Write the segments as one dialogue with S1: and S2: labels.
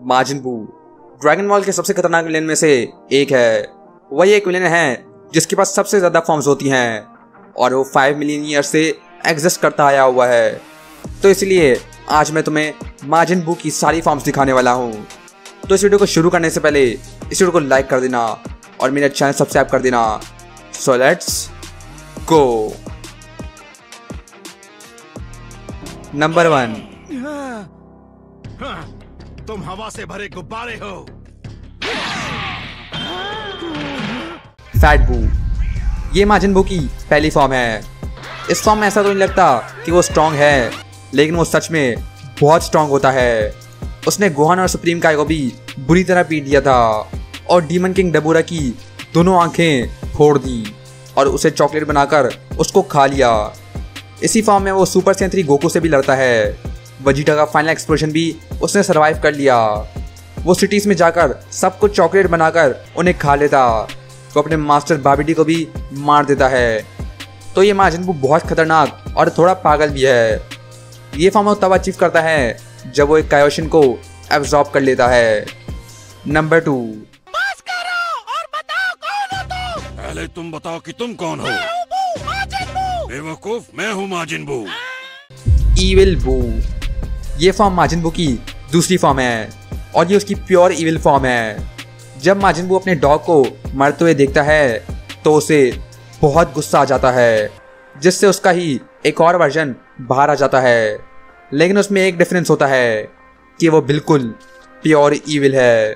S1: माजिन बू dragon ball के सबसे खतरनाक विलेन में से एक है। वही एक विलेन है जिसके पास सबसे ज़्यादा फॉर्म्स होती हैं और वो 5 मिलियन ईयर से एग्जिस्ट करता आया हुआ है। तो इसलिए आज मैं तुम्हें माजिन बू की सारी फॉर्म्स दिखाने वाला हूँ। तो इस वीडियो को शुरू करने से पहले इस वीडियो को लाइक कर देना और मेरा चैनल सब्सक्राइब कर देना। So let's go. नंबर 1,
S2: तुम हवा से भरे गुब्बारे हो।
S1: फैट बू ये माजिन बू की पहली फॉर्म है। इस फॉर्म में ऐसा तो नहीं लगता कि वो स्ट्रॉन्ग है, लेकिन वो सच में बहुत स्ट्रॉन्ग होता है। उसने गोहान और सुप्रीम काय को भी बुरी तरह पीट दिया था और डीमन किंग डबूरा की दोनों आंखें फोड़ दी और उसे चॉकलेट बनाकर उसको खा लिया। इसी फॉर्म में वो सुपर सैयन 3 गोकू से भी लड़ता है। वजीटा का फाइनल एक्सप्लोजन भी उसने सरवाइव कर लिया। वो सिटीज में जाकर सबको चॉकलेट बनाकर उन्हें खा लेता। वो अपने मास्टर बाबिडी को भी मार देता है। तो ये माजिन बू बहुत खतरनाक और थोड़ा पागल भी है। ये फॉर्म वो तब अचीव करता है जब वो एक कायोशिन को एब्जॉर्ब कर लेता है। नंबर 2,
S2: बस करो और बताओ कौन हो तुम। पहले तुम बताओ कि तुम कौन हो। बेवकूफ, मैं हूँ माजिन बू।
S1: ईविल बू ये फॉर्म माजिन बू की दूसरी फॉर्म है और ये उसकी प्योर ईविल फॉर्म है। जब माजिन बू अपने डॉग को मरते हुए देखता है तो उसे बहुत गुस्सा आ जाता है, जिससे उसका ही एक और वर्जन बाहर आ जाता है। लेकिन उसमें एक डिफरेंस होता है कि वो बिल्कुल प्योर ईविल है।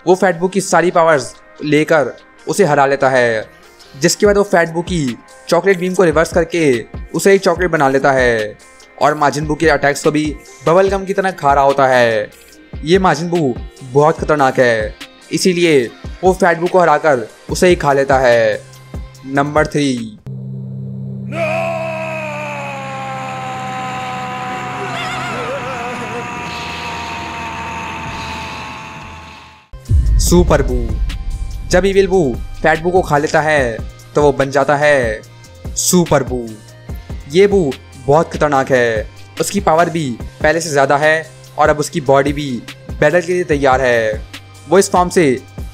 S1: वो फैट बू की सारी पावर्स लेकर उसे हरा लेता है, जिसके बाद वो फैट बू की चॉकलेट बीम को रिवर्स करके उसे एक चॉकलेट बना लेता है और माजिन बू के अटैक्स को भी बबल गम की तरह खा रहा होता है। ये माजिन बू बहुत खतरनाक है, इसीलिए वो फैट बू को हराकर उसे ही खा लेता है। नंबर 3, सुपर बू जब ईविल बू फैट बू को खा लेता है तो वो बन जाता है सुपर बू। ये बू बहुत खतरनाक है। उसकी पावर भी पहले से ज़्यादा है और अब उसकी बॉडी भी बैटल के लिए तैयार है। वो इस फॉर्म से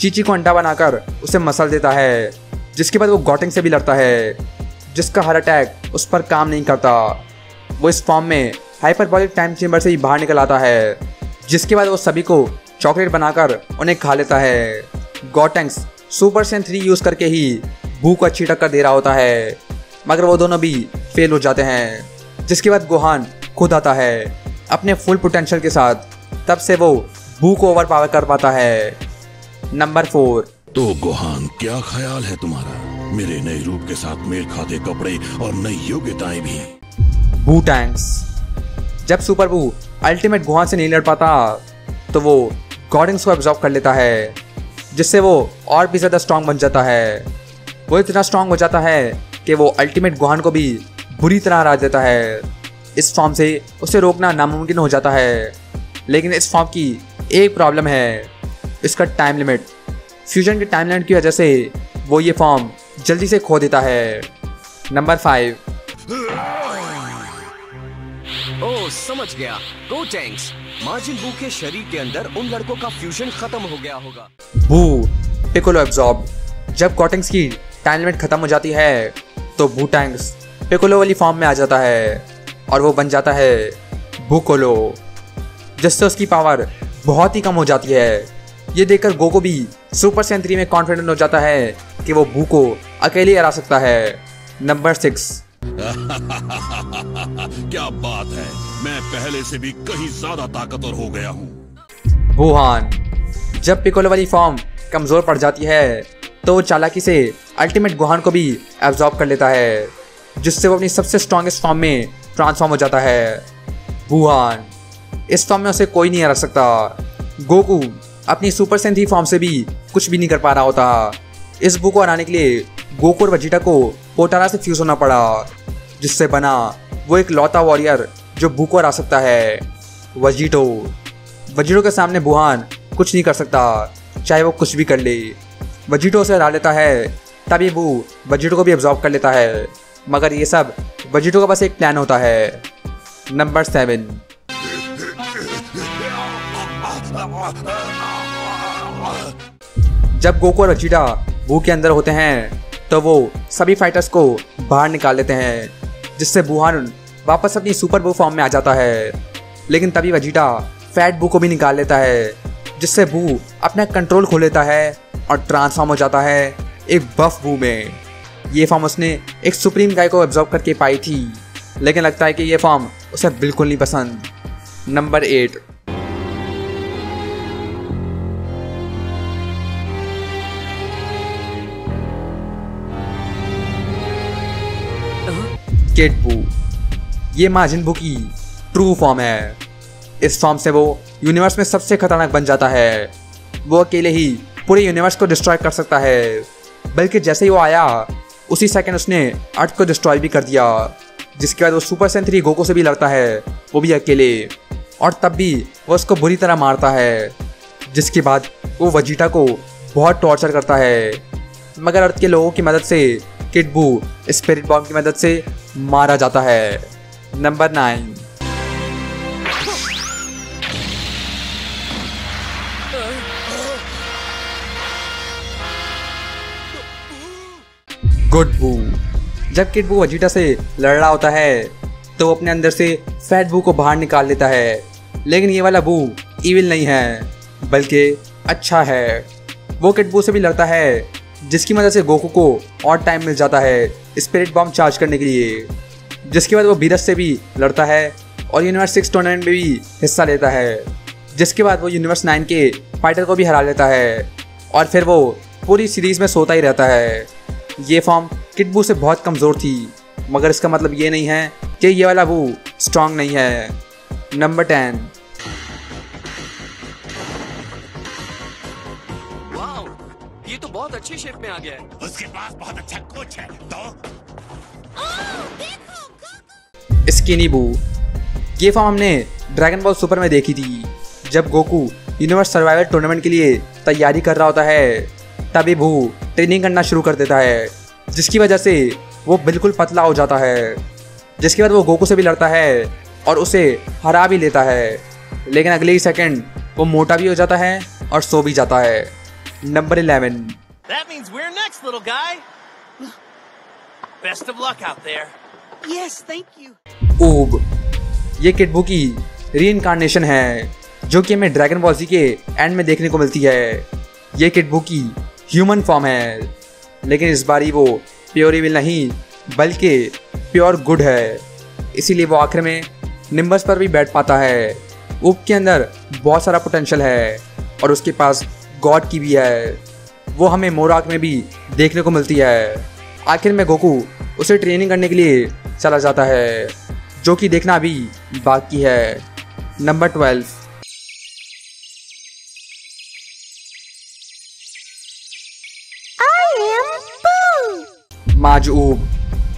S1: चीची को अंडा बनाकर उसे मसल देता है, जिसके बाद वो गॉटिंग से भी लड़ता है, जिसका हर अटैक उस पर काम नहीं करता। वो इस फॉर्म में हाइपरबॉलिक टाइम चेंबर से ही बाहर निकल आता है, जिसके बाद वो सभी को चॉकलेट बनाकर उन्हें खा लेता है। गॉटेंक्स सुपर सैयन 3 यूज़ करके ही बू को अच्छी टक्कर दे रहा होता है, मगर वो दोनों भी फेल हो जाते हैं। जिसके बाद गोहान खुद आता है अपने फुल पोटेंशियल के साथ। तब से वो बू को ओवर पावर कर पाता है। नंबर 4,
S2: तो गोहान, क्या ख्याल है तुम्हारा मेरे नए रूप के साथ मेल खाते कपड़े और नई योग्यताएं भी।
S1: बू टैंक्स जब सुपर बू अल्टीमेट गोहान से नहीं लड़ पाता तो वो गॉडेंस को एब्जॉर्ब कर लेता है, जिससे वो और भी ज़्यादा स्ट्रांग बन जाता है। वो इतना स्ट्रांग हो जाता है कि वो अल्टीमेट गोहान को भी बुरी तरह हरा देता है। इस फॉर्म से उसे रोकना नामुमकिन हो जाता है, लेकिन इस फॉर्म की एक प्रॉब्लम है, इसका टाइम लिमिट। फ्यूजन के टाइम लिमिट की वजह से वो ये फॉर्म जल्दी से खो देता है। नंबर 5,
S3: ओह समझ गया, गोटेंक्स माजिन बू के शरीर के अंदर उन लड़कों का फ्यूजन खत्म हो गया होगा।
S1: बू पिकोलो एब्जॉर्ब जब गॉटेंक्स की टाइम लिमिट खत्म हो जाती है तो बू टैंक्स पिकोलो वाली फॉर्म में आ जाता है और वो बन जाता है बुकोलो, जिससे उसकी पावर बहुत ही कम हो जाती है। ये देखकर गोकू भी सुपर सैयन 3 में कॉन्फिडेंट हो जाता है कि वो बू को अकेले हरा सकता है। नंबर 6,
S2: क्या बात है, मैं पहले से भी कहीं ज्यादा ताकतवर हो गया हूँ।
S1: बुहान जब पिकोलो वाली फॉर्म कमजोर पड़ जाती है तो वो चालाकी से अल्टीमेट गोहान को भी एब्जॉर्ब कर लेता है, जिससे वो अपनी सबसे स्ट्रॉन्गेस्ट फॉर्म में ट्रांसफॉर्म हो जाता है। बुहान इस फॉर्म में उसे कोई नहीं हरा सकता। गोकू अपनी सुपर सैयन 3 फॉर्म से भी कुछ भी नहीं कर पा रहा होता। इस बू को हराने के लिए गोकू और वजीटा को पोटारा से फ्यूज होना पड़ा, जिससे बना वो एक लौता वॉरियर जो बू को हरा सकता है, वजीटो। वजीटो के सामने बुहान कुछ नहीं कर सकता, चाहे वो कुछ भी कर ले। वजीटो उसे हरा लेता है, तभी बू वजीटो को भी एब्जॉर्ब कर लेता है, मगर ये सब वजीटो का बस एक प्लान होता है। नंबर 7, जब गोकू और वेजिटा बू के अंदर होते हैं तो वो सभी फाइटर्स को बाहर निकाल लेते हैं, जिससे बुहान वापस अपनी सुपर बू फॉर्म में आ जाता है। लेकिन तभी वेजिटा फैट बू को भी निकाल लेता है, जिससे बू अपना कंट्रोल खो लेता है और ट्रांसफॉर्म हो जाता है एक बफ बू में। ये फॉर्म उसने एक सुप्रीम गाय को एब्जॉर्ब करके पाई थी, लेकिन लगता है कि ये फॉर्म उसे बिल्कुल नहीं पसंद। नंबर 8, किड बू। ये माजिन बू की ट्रू फॉर्म है। इस फॉर्म से वो यूनिवर्स में सबसे खतरनाक बन जाता है। वो अकेले ही पूरे यूनिवर्स को डिस्ट्रॉय कर सकता है, बल्कि जैसे ही वो आया उसी सेकंड उसने अर्थ को डिस्ट्रॉय भी कर दिया। जिसके बाद वो सुपर सैयन 3 गोकू से भी लड़ता है, वो भी अकेले, और तब भी वो उसको बुरी तरह मारता है। जिसके बाद वो वेजिटा को बहुत टॉर्चर करता है, मगर अर्थ के लोगों की मदद से किड बू स्पिरिट बॉम्ब की मदद से मारा जाता है। नंबर 9, गुड बू। जब किड बू वेजिटा से लड़ रहा होता है तो वो अपने अंदर से फैट बू को बाहर निकाल लेता है, लेकिन ये वाला बू इविल नहीं है बल्कि अच्छा है। वो किड बू से भी लड़ता है, जिसकी मदद से गोकू को और टाइम मिल जाता है स्पिरिट बॉम्ब चार्ज करने के लिए। जिसके बाद वो बीरस से भी लड़ता है और यूनिवर्स 6 टूर्नामेंट में भी हिस्सा लेता है। जिसके बाद वो यूनिवर्स 9 के फाइटर को भी हरा लेता है और फिर वो पूरी सीरीज में सोता ही रहता है। ये फॉर्म किड बू से बहुत कमज़ोर थी, मगर इसका मतलब ये नहीं है कि ये वाला बू स्ट्रांग नहीं है। नंबर 10,
S3: वाओ, ये तो बहुत अच्छी शेप में आ गया है।
S2: उसके पास बहुत अच्छा कोच है तो
S1: स्किनी बू। ये फॉर्म हमने ड्रैगन बॉल सुपर में देखी थी। जब गोकू यूनिवर्स सर्वाइवल टूर्नामेंट के लिए तैयारी कर रहा होता है, तभी बू ट्रेनिंग करना शुरू कर देता है, जिसकी वजह से वो बिल्कुल पतला हो जाता है। जिसके बाद वो गोकू से भी लड़ता है और उसे हरा भी लेता है, लेकिन अगले ही सेकंड वो मोटा भी हो जाता है और सो भी जाता है। Number 11,
S4: That means we're next, little guy. Best of luck out there. Yes, thank you.
S1: ऊब। ये किड बू की रीइंकार्नेशन है, जो कि हमें ड्रैगन बॉल जी के एंड में देखने को मिलती है। ये किड बू की ह्यूमन फॉर्म है, लेकिन इस बारी वो प्योर इविल नहीं बल्कि प्योर गुड है। इसीलिए वो आखिर में निम्बस पर भी बैठ पाता है। ऊब के अंदर बहुत सारा पोटेंशियल है और उसके पास गॉड की भी है। वो हमें मोराक में भी देखने को मिलती है। आखिर में गोकू उसे ट्रेनिंग करने के लिए चला जाता है, जो कि देखना अभी बाकी है। नंबर 12, माज ऊब।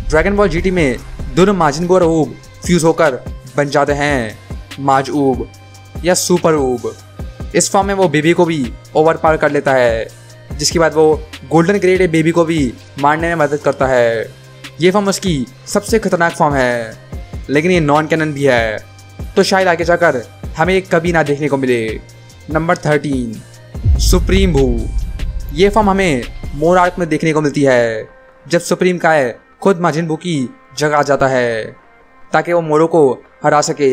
S1: ड्रैगन बॉल जीटी में दोनों माजिन बू और ऊब फ्यूज होकर बन जाते हैं माज ऊब या सुपर ऊब। इस फॉर्म में वो बेबी को भी ओवर पावर कर लेता है, जिसके बाद वो गोल्डन ग्रेड बेबी को भी मारने में मदद करता है। ये फॉर्म उसकी सबसे खतरनाक फॉर्म है, लेकिन ये नॉन कैनन भी है, तो शायद आगे जाकर हमें ये कभी ना देखने को मिले। नंबर 13, सुप्रीम बू। ये फॉर्म हमें मोर आर्क में देखने को मिलती है, जब सुप्रीम काय खुद माजिन बू की जगह आ जाता है ताकि वो मोरो को हरा सके।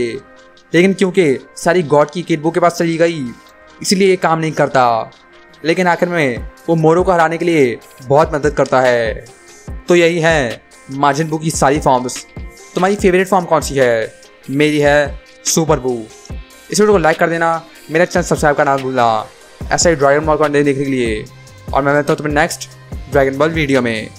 S1: लेकिन क्योंकि सारी गॉड की किड बू के पास चली गई, इसलिए ये काम नहीं करता। लेकिन आखिर में वो मोरो को हराने के लिए बहुत मदद करता है। तो यही है माजिन बू की सारी फॉर्म्स। तुम्हारी फेवरेट फॉर्म कौन सी है? मेरी है सुपर बू। इस वीडियो को लाइक कर देना, मेरा चैनल सब्सक्राइब करना ना भूलना ऐसा ही ड्रैगन बॉल को देखने के लिए। और मैं मिलता हूँ तुम्हें नेक्स्ट ड्रैगन बॉल वीडियो में।